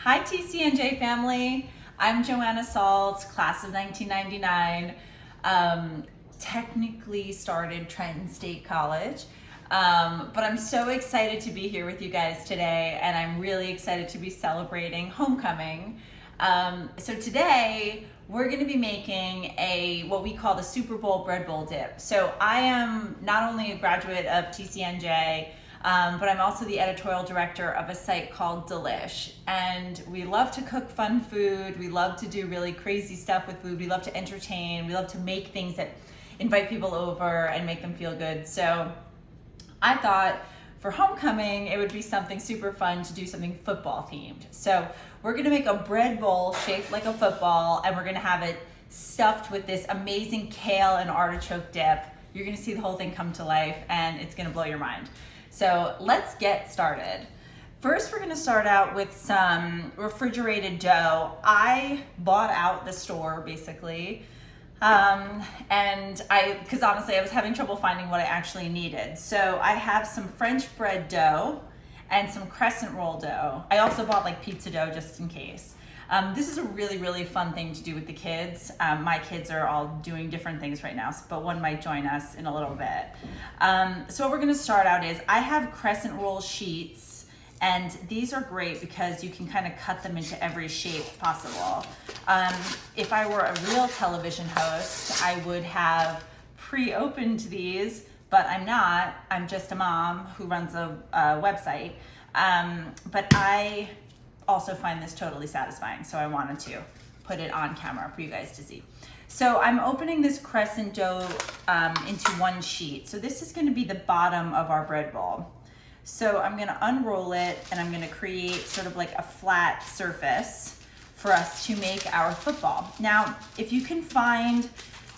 Hi TCNJ family, I'm Joanna Saltz, class of 1999. Technically started Trenton State College, but I'm so excited to be here with you guys today, and I'm really excited to be celebrating homecoming. So today we're going to be making what we call the Super Bowl bread bowl dip. So I am not only a graduate of TCNJ, but I'm also the editorial director of a site called Delish. And we love to cook fun food. We love to do really crazy stuff with food. We love to entertain. We love to make things that invite people over and make them feel good. So I thought for homecoming, it would be something super fun to do something football themed. So we're gonna make a bread bowl shaped like a football, and we're gonna have it stuffed with this amazing kale and artichoke dip. You're gonna see the whole thing come to life, and it's gonna blow your mind. So let's get started. First, we're gonna start out with some refrigerated dough. I bought out the store basically, because honestly I was having trouble finding what I actually needed. So I have some French bread dough and some crescent roll dough. I also bought like pizza dough just in case. This is a really, really fun thing to do with the kids. My kids are all doing different things right now, but one might join us in a little bit. So what we're gonna start out is, I have crescent roll sheets, and these are great because you can kind of cut them into every shape possible. If I were a real television host, I would have pre-opened these, but I'm not. I'm just a mom who runs a website. But I also find this totally satisfying, so I wanted to put it on camera for you guys to see. So I'm opening this crescent dough into one sheet. So this is going to be the bottom of our bread bowl. So I'm going to unroll it, and I'm going to create sort of like a flat surface for us to make our football. Now, if you can find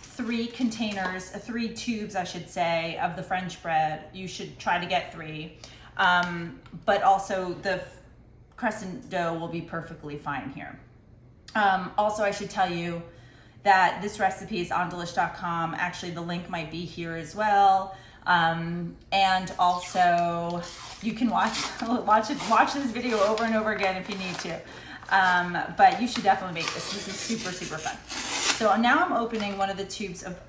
three tubes, I should say, of the French bread, you should try to get 3. But also the crescent dough will be perfectly fine here. Also, I should tell you that this recipe is on delish.com. Actually, the link might be here as well. And also you can watch this video over and over again if you need to. But you should definitely make this. This is super, super fun. So now I'm opening one of the tubes of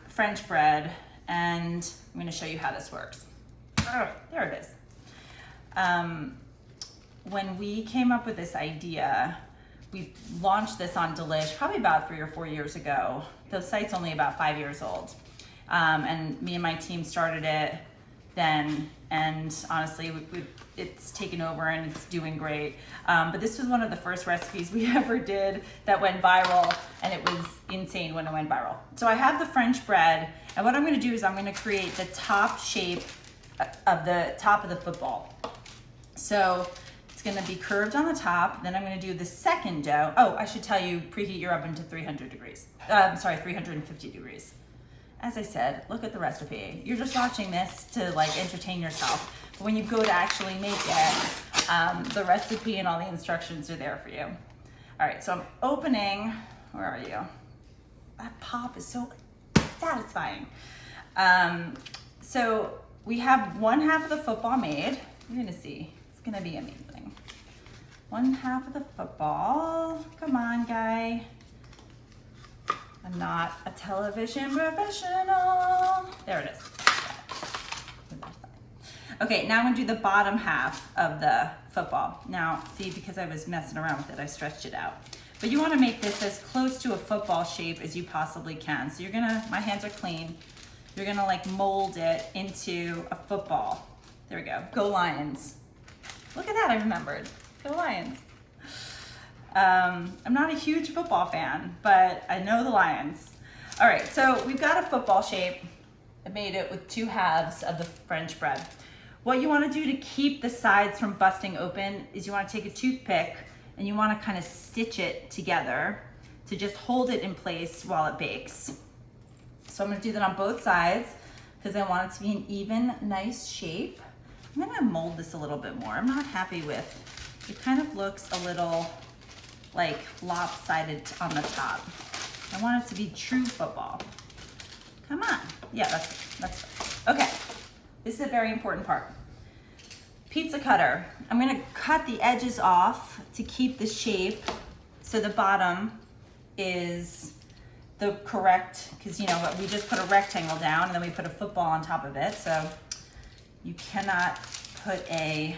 French bread, and I'm gonna show you how this works. Oh, there it is. When we came up with this idea, we launched this on Delish probably about 3 or 4 years ago. The site's only about 5 years old. And me and my team started it then, and honestly, it's taken over and it's doing great. But this was one of the first recipes we ever did that went viral, and it was insane when it went viral. So I have the French bread, and what I'm gonna do is I'm gonna create the top shape of the football. So it's gonna be curved on the top, then I'm gonna do the second dough. Oh, I should tell you, preheat your oven to 350 degrees. As I said, look at the recipe. You're just watching this to like entertain yourself. But when you go to actually make it, the recipe and all the instructions are there for you. All right, so I'm opening, where are you? That pop is so satisfying. So we have one half of the football made. You're gonna see, it's gonna be amazing. One half of the football, come on guy. I'm not a television professional. There it is. Okay, now I'm gonna do the bottom half of the football. Now, see, because I was messing around with it, I stretched it out. But you wanna make this as close to a football shape as you possibly can. So you're gonna, my hands are clean, you're gonna like mold it into a football. There we go, go Lions. Look at that, I remembered, go Lions. I'm not a huge football fan, but I know the Lions. All right, so we've got a football shape. I made it with 2 halves of the French bread. What you wanna do to keep the sides from busting open is you wanna take a toothpick and you wanna kind of stitch it together to just hold it in place while it bakes. So I'm gonna do that on both sides because I want it to be an even, nice shape. I'm gonna mold this a little bit more. I'm not happy with, it kind of looks a little like lopsided on the top. I want it to be true football. Come on. Yeah, that's okay. This is a very important part. Pizza cutter. I'm gonna cut the edges off to keep the shape so the bottom is the correct, because you know, we just put a rectangle down and then we put a football on top of it. So you cannot put a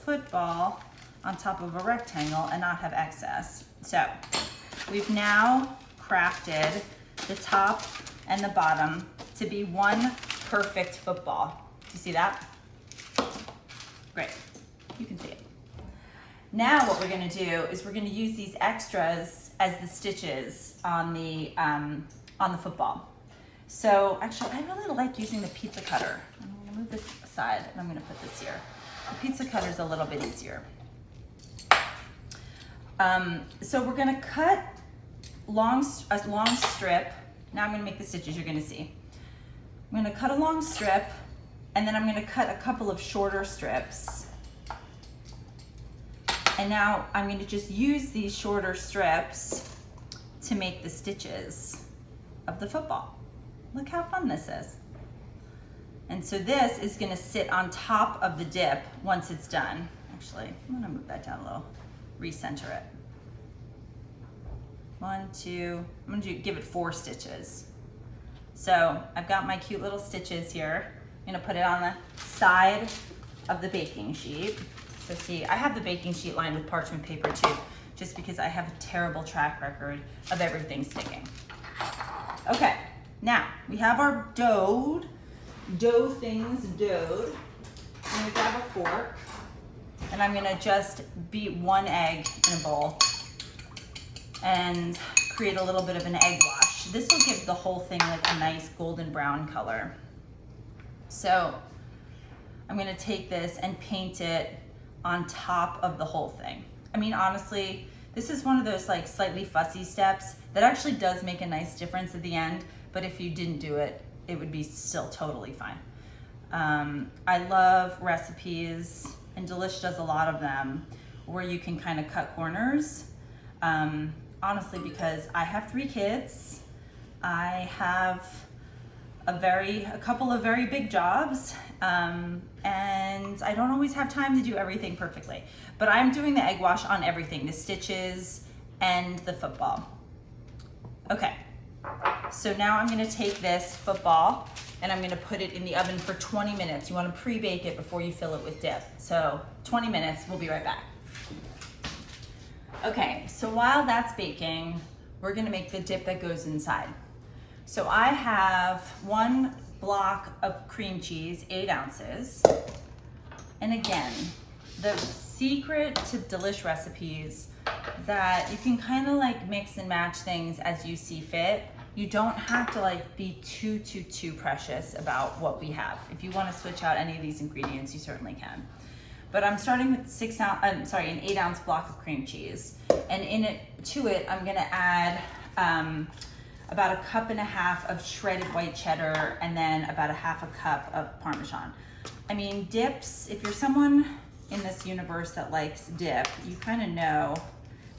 football on top of a rectangle and not have excess. So we've now crafted the top and the bottom to be one perfect football. Do you see that? Great, you can see it. Now what we're gonna do is we're gonna use these extras as the stitches on the football. So actually, I really like using the pizza cutter. I'm gonna move this aside and I'm gonna put this here. The pizza cutter is a little bit easier. So we're gonna cut a long strip. Now I'm gonna make the stitches you're gonna see. I'm gonna cut a long strip and then I'm gonna cut a couple of shorter strips. And now I'm gonna just use these shorter strips to make the stitches of the football. Look how fun this is. And so this is gonna sit on top of the dip once it's done. Actually, I'm gonna move that down a little, recenter it. 1, 2, I'm gonna give it 4 stitches. So I've got my cute little stitches here. I'm gonna put it on the side of the baking sheet. So see, I have the baking sheet lined with parchment paper too, just because I have a terrible track record of everything sticking. Okay, now we have our dough things doughed. I'm gonna grab a fork and I'm gonna just beat 1 egg in a bowl and create a little bit of an egg wash. This will give the whole thing like a nice golden brown color. So I'm gonna take this and paint it on top of the whole thing. I mean, honestly, this is one of those like slightly fussy steps that actually does make a nice difference at the end, but if you didn't do it, it would be still totally fine. I love recipes, and Delish does a lot of them, where you can kind of cut corners. Honestly, because I have 3 kids, I have a couple of very big jobs, and I don't always have time to do everything perfectly. But I'm doing the egg wash on everything, the stitches and the football. Okay, so now I'm gonna take this football and I'm gonna put it in the oven for 20 minutes. You wanna pre-bake it before you fill it with dip. So 20 minutes, we'll be right back. Okay, so while that's baking, we're gonna make the dip that goes inside. So I have 1 block of cream cheese, 8 ounces. And again, the secret to Delish recipes that you can kind of like mix and match things as you see fit. You don't have to like be too precious about what we have. If you want to switch out any of these ingredients, you certainly can. But I'm starting with an 8 ounce block of cream cheese. And to it, I'm gonna add about 1.5 cups of shredded white cheddar and then about 1/2 cup of Parmesan. I mean, dips, if you're someone in this universe that likes dip, you kind of know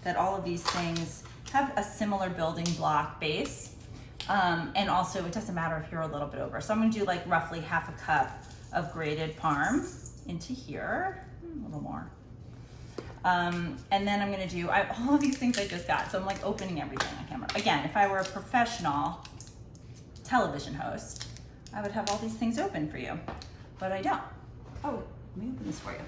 that all of these things have a similar building block base. And also it doesn't matter if you're a little bit over. So I'm gonna do like roughly 1/2 cup of grated Parm into here, a little more. And then I'm gonna do all of these things I just got. So I'm like opening everything on camera. Again, if I were a professional television host, I would have all these things open for you, but I don't. Oh, let me open this for you.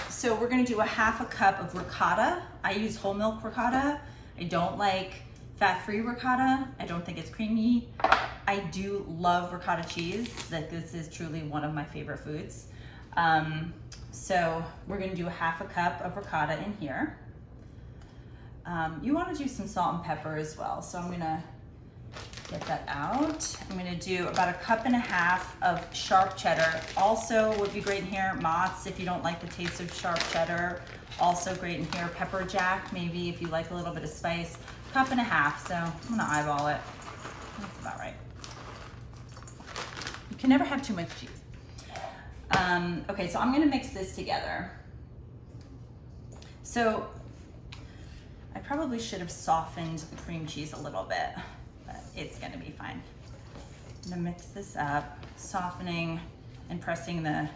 So we're gonna do 1/2 cup of ricotta. I use whole milk ricotta. I don't like fat-free ricotta. I don't think it's creamy. I do love ricotta cheese. Like, this is truly one of my favorite foods. So we're gonna do 1/2 cup of ricotta in here. You wanna do some salt and pepper as well. So I'm gonna get that out. I'm gonna do about 1.5 cups of sharp cheddar. Also would be great in here, Mott's if you don't like the taste of sharp cheddar. Also great in here, pepper jack, maybe if you like a little bit of spice. 1.5 cups, so I'm gonna eyeball it. That's about right. You can never have too much cheese. Okay, so I'm gonna mix this together. So I probably should have softened the cream cheese a little bit, but it's gonna be fine. I'm gonna mix this up, softening and pressing the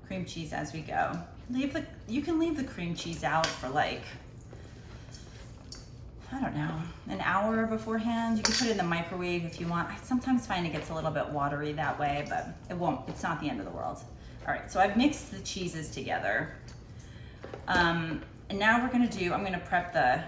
cream cheese as we go. You can leave the cream cheese out for like, I don't know, an hour beforehand. You can put it in the microwave if you want. I sometimes find it gets a little bit watery that way, but it's not the end of the world. All right, so I've mixed the cheeses together. And now I'm gonna prep the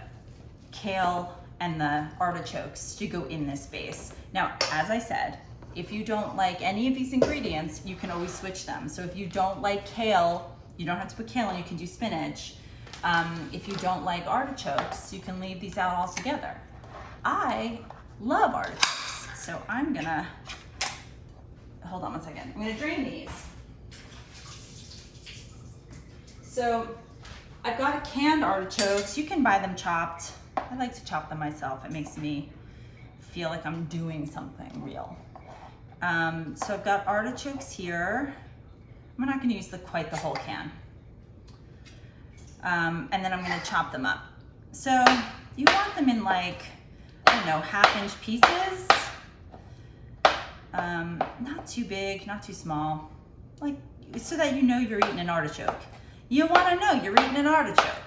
kale and the artichokes to go in this base. Now, as I said, if you don't like any of these ingredients, you can always switch them. So if you don't like kale, you don't have to put kale in, you can do spinach. If you don't like artichokes, you can leave these out altogether. I love artichokes, so I'm gonna, hold on one second. I'm gonna drain these. So I've got canned artichokes. You can buy them chopped. I like to chop them myself. It makes me feel like I'm doing something real. So I've got artichokes here. I'm not gonna use quite the whole can. And then I'm gonna chop them up. So you want them in like, I don't know, 1/2-inch pieces. Not too big, not too small. Like, so that you know you're eating an artichoke. You wanna know you're eating an artichoke.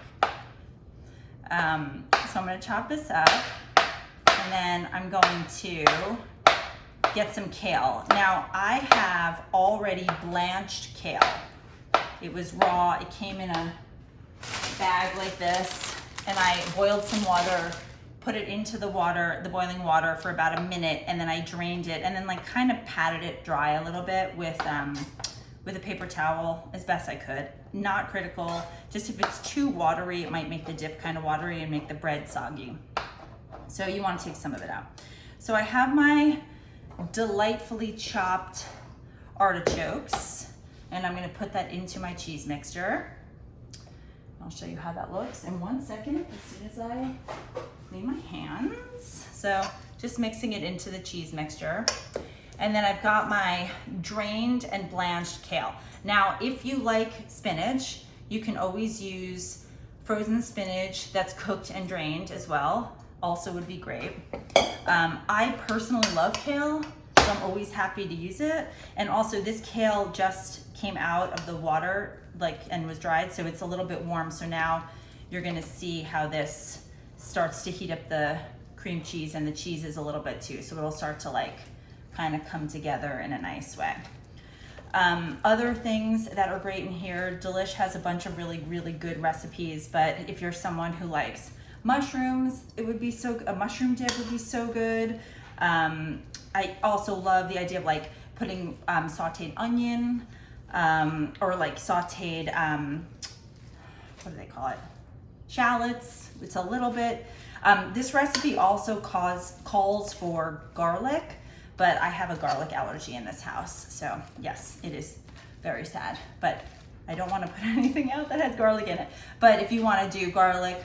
So I'm gonna chop this up, and then I'm going to get some kale. Now, I have already blanched kale. It was raw, it came in a bag like this, and I boiled some water, put it into the boiling water for about a minute, and then I drained it, and then like kind of patted it dry a little bit with a paper towel as best I could. Not critical, just if it's too watery, it might make the dip kind of watery and make the bread soggy. So you want to take some of it out. So I have my delightfully chopped artichokes, and I'm gonna put that into my cheese mixture. I'll show you how that looks in 1 second as soon as I clean my hands. So just mixing it into the cheese mixture. And then I've got my drained and blanched kale. Now, if you like spinach, you can always use frozen spinach that's cooked and drained as well. Also would be great. I personally love kale, so I'm always happy to use it. And also this kale just came out of the water and was dried, so it's a little bit warm. So now you're gonna see how this starts to heat up the cream cheese, and the cheese is a little bit too. So it'll start to kind of come together in a nice way. Other things that are great in here, Delish has a bunch of really, really good recipes, but if you're someone who likes mushrooms, it would be a mushroom dip would be so good. I also love the idea of putting sauteed onion, or sauteed, what do they call it? Shallots. It's a little bit. This recipe also calls for garlic, but I have a garlic allergy in this house. So yes, it is very sad, but I don't want to put anything out that has garlic in it. But if you want to do garlic,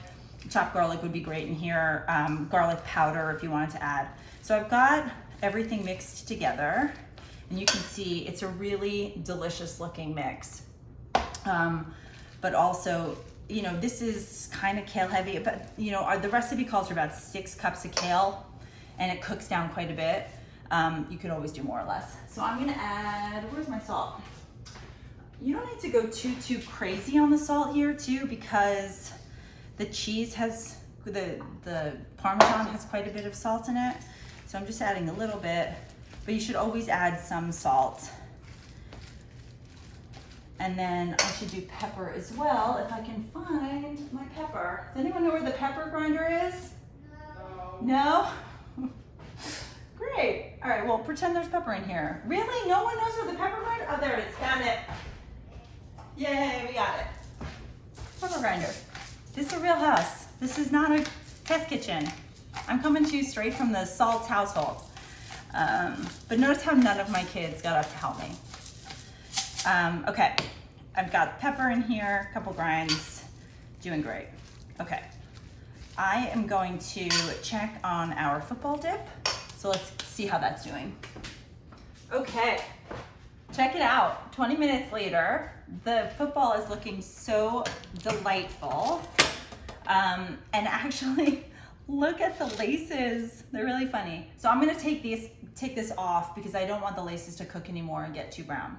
chopped garlic would be great in here. Garlic powder if you wanted to add. So I've got everything mixed together, and you can see it's a really delicious looking mix. But also, this is kind of kale heavy, but the recipe calls for about 6 cups of kale, and it cooks down quite a bit. You could always do more or less. So I'm gonna add, where's my salt? You don't need to go too crazy on the salt here too, because the cheese has, the Parmesan has quite a bit of salt in it. So I'm just adding a little bit, but you should always add some salt. And then I should do pepper as well, if I can find my pepper. Does anyone know where the pepper grinder is? No? No? Great. All right, well, pretend there's pepper in here. Really? No one knows where the pepper grinder? Oh, there it is. Found it. Yay, we got it. Pepper grinder. This is a real house. This is not a test kitchen. I'm coming to you straight from the Saltz household. But notice how none of my kids got up to help me. Okay, I've got pepper in here, a couple grinds, doing great. Okay, I am going to check on our football dip. So let's see how that's doing. Okay, check it out. 20 minutes later, the football is looking so delightful. And actually, look at the laces. They're really funny. So I'm gonna take this off because I don't want the laces to cook anymore and get too brown.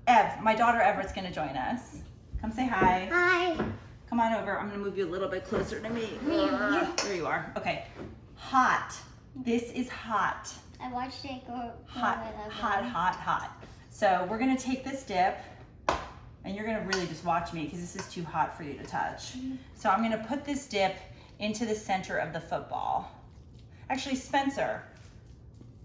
Ev, my daughter Everett's gonna join us. Come say hi. Hi. Come on over. I'm gonna move you a little bit closer to me. There you are. Okay. Hot. This is hot. I watched it go. Hot. So we're gonna take this dip, and you're gonna really just watch me because this is too hot for you to touch. So I'm gonna put this dip into the center of the football. Actually, Spencer,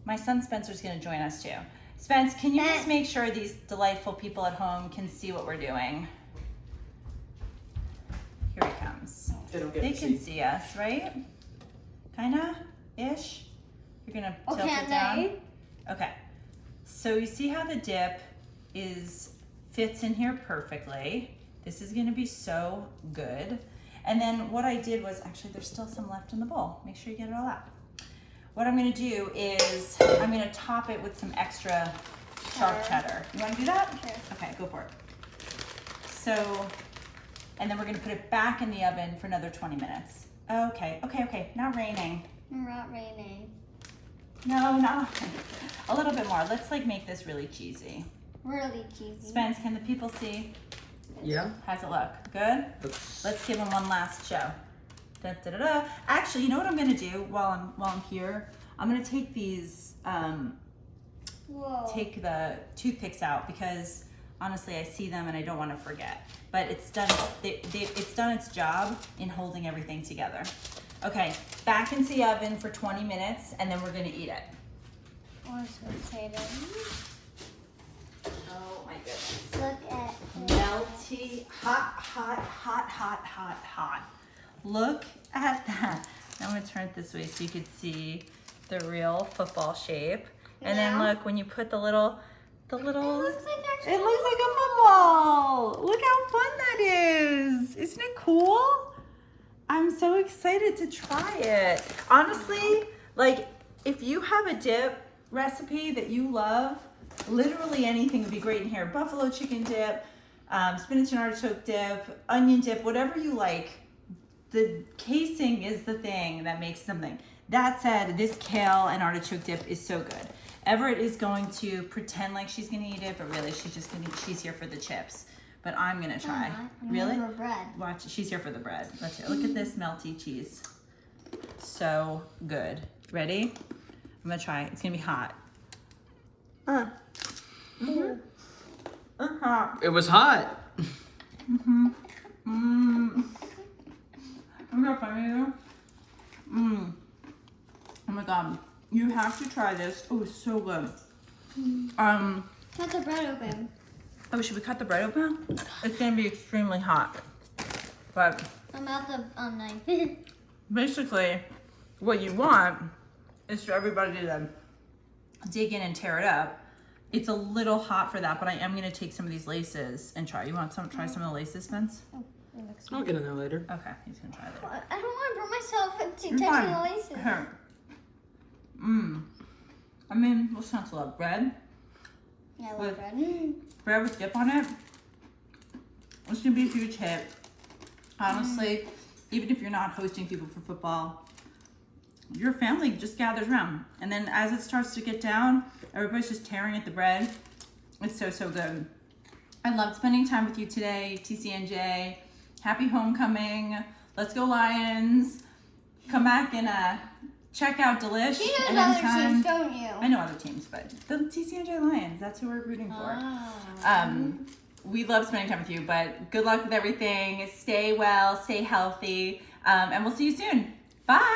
my son Spencer's gonna join us too. Spence, can you just make sure these delightful people at home can see what we're doing? Here he comes. They can see us, right? Kinda, ish. You're gonna tilt it down. Okay. So you see how the dip fits in here perfectly. This is gonna be so good. And then what I did was, actually there's still some left in the bowl. Make sure you get it all out. What I'm gonna do is, I'm gonna top it with some extra sharp cheddar. You wanna do that? Sure. Okay, go for it. So, and then we're gonna put it back in the oven for another 20 minutes. Okay, not raining. Not raining. No, not a little bit more. Let's like make this really cheesy. Really cheesy. Spence, can the people see? Yeah. How's it look? Good? Let's give them one last show. Da, da, da, da. Actually, you know what I'm gonna do while I'm here? I'm gonna take these, take the toothpicks out because honestly I see them and I don't want to forget. But it's done. It's done its job in holding everything together. Okay, back into the oven for 20 minutes and then we're gonna eat it. I'm so excited. Oh my goodness. Look at Melty, hot. Look at that. I'm gonna turn it this way so you could see the real football shape. And then look, when you put the little, it looks like a football. Look how fun that is. Isn't it cool? I'm so excited to try it. Honestly, like if you have a dip recipe that you love, literally anything would be great in here. Buffalo chicken dip, spinach and artichoke dip, onion dip, whatever you like. The casing is the thing that makes something. That said, this kale and artichoke dip is so good. Everett is going to pretend like she's gonna eat it, but really she's here for the chips. But I'm gonna try. Really? For bread. Watch, she's here for the bread. Let's hear. Look at this melty cheese. So good. Ready? I'm gonna try. It's gonna be hot. It was hot. I'm not funny though. Oh my god. You have to try this. Oh, it's so good. Cut the bread open. Oh, should we cut the bread open? It's gonna be extremely hot. But I'm out the knife. basically, what you want is for everybody to dig in and tear it up. It's a little hot for that, but I am gonna take some of these laces and try. You want try some of the laces, Spence? I'll get in there later. Okay, he's gonna try that. I don't want to burn myself to You're touching the fine. laces. Here. I mean, what's not to love? Bread? Yeah, I love With- bread. Bread with dip on it. It's gonna be a huge hit. Honestly, even if you're not hosting people for football, your family just gathers around. And then as it starts to get down, everybody's just tearing at the bread. It's so, so good. I loved spending time with you today, TCNJ. Happy homecoming. Let's go Lions. Come back and check out Delish. You and know other anytime- teams, don't you? I know other teams, but the TCNJ Lions, that's who we're rooting for. We love spending time with you, but good luck with everything. Stay well, stay healthy, and we'll see you soon. Bye.